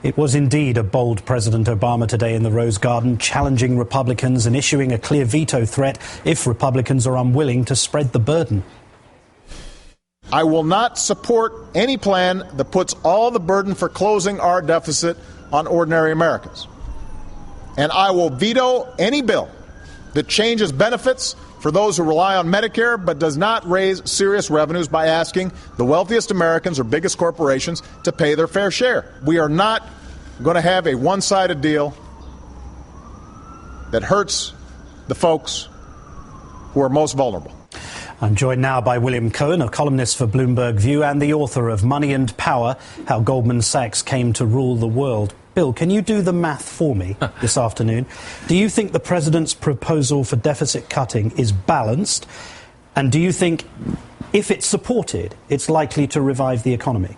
It was indeed a bold President Obama today in the Rose Garden, challenging Republicans and issuing a clear veto threat if Republicans are unwilling to spread the burden. I will not support any plan that puts all the burden for closing our deficit on ordinary Americans. And I will veto any bill that changes benefits for those who rely on Medicare but does not raise serious revenues by asking the wealthiest Americans or biggest corporations to pay their fair share. We are not going to have a one-sided deal that hurts the folks who are most vulnerable. I'm joined now by William Cohen, a columnist for Bloomberg View and the author of Money and Power, How Goldman Sachs Came to Rule the World. Bill, can you do the math for me this afternoon? Do you think the president's proposal for deficit cutting is balanced? And do you think, if it's supported, it's likely to revive the economy?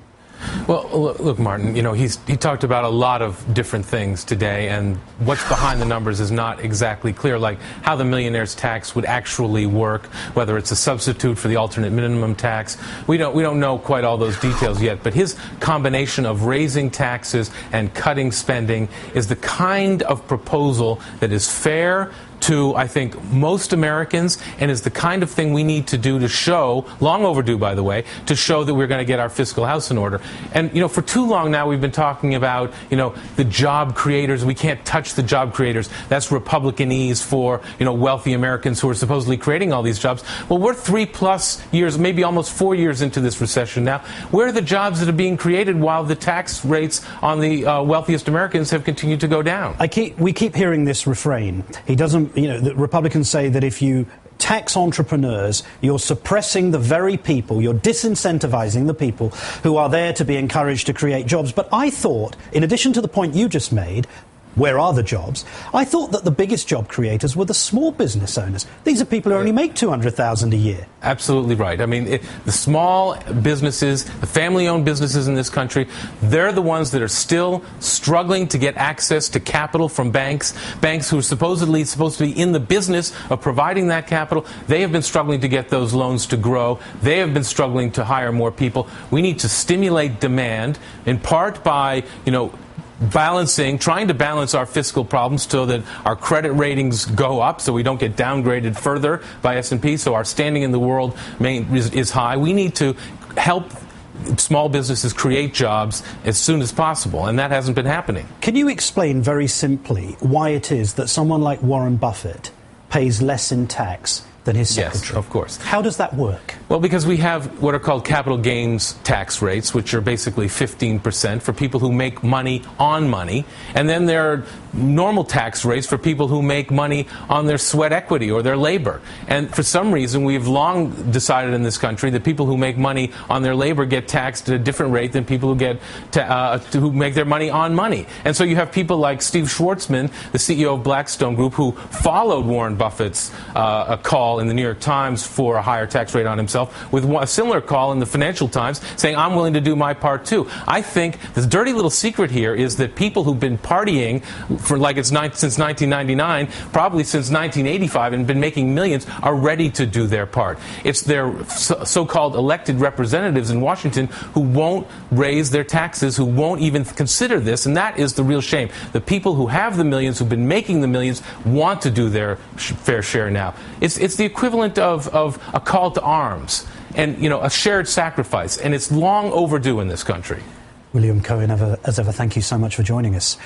Well, look, Martin, he talked about a lot of different things today, and what's behind the numbers is not exactly clear, like how the millionaire's tax would actually work, whether it's a substitute for the alternate minimum tax. We don't know quite all those details yet, but his combination of raising taxes and cutting spending is the kind of proposal that is fair to, I think, most Americans, and is the kind of thing we need to do to show, long overdue by the way, to show that we're going to get our fiscal house in order. And, for too long now we've been talking about, the job creators. We can't touch the job creators. That's Republicanese for, wealthy Americans who are supposedly creating all these jobs. Well, we're 3+ years, maybe almost 4 years into this recession now. Where are the jobs that are being created while the tax rates on the wealthiest Americans have continued to go down? We keep hearing this refrain. He doesn't. The Republicans say that if you tax entrepreneurs, you're suppressing the very people, you're disincentivizing the people who are there to be encouraged to create jobs. But I thought, in addition to the point you just made, where are the jobs? I thought that the biggest job creators were the small business owners. These are people who only make $200,000 a year. Absolutely right. I mean, the small businesses, the family-owned businesses in this country, they're the ones that are still struggling to get access to capital from banks who are supposed to be in the business of providing that capital. They have been struggling to get those loans to grow. They have been struggling to hire more people. We need to stimulate demand, in part by, trying to balance our fiscal problems so that our credit ratings go up, so we don't get downgraded further by S&P, so our standing in the world is high. We need to help small businesses create jobs as soon as possible, and that hasn't been happening. Can you explain very simply why it is that someone like Warren Buffett pays less in tax than his secretary? Yes, of course. How does that work? Well, because we have what are called capital gains tax rates, which are basically 15% for people who make money on money. And then there are normal tax rates for people who make money on their sweat equity or their labor. And for some reason, we've long decided in this country that people who make money on their labor get taxed at a different rate than people who make their money on money. And so you have people like Steve Schwarzman, the CEO of Blackstone Group, who followed Warren Buffett's call in the New York Times for a higher tax rate on himself, with a similar call in the Financial Times saying, I'm willing to do my part too. I think the dirty little secret here is that people who've been partying for since 1999, probably since 1985, and been making millions, are ready to do their part. It's their so-called elected representatives in Washington who won't raise their taxes, who won't even consider this, and that is the real shame. The people who have the millions, who've been making the millions, want to do their fair share now. It's the equivalent of a call to arms and, a shared sacrifice, and it's long overdue in this country. William Cohen, as ever, thank you so much for joining us.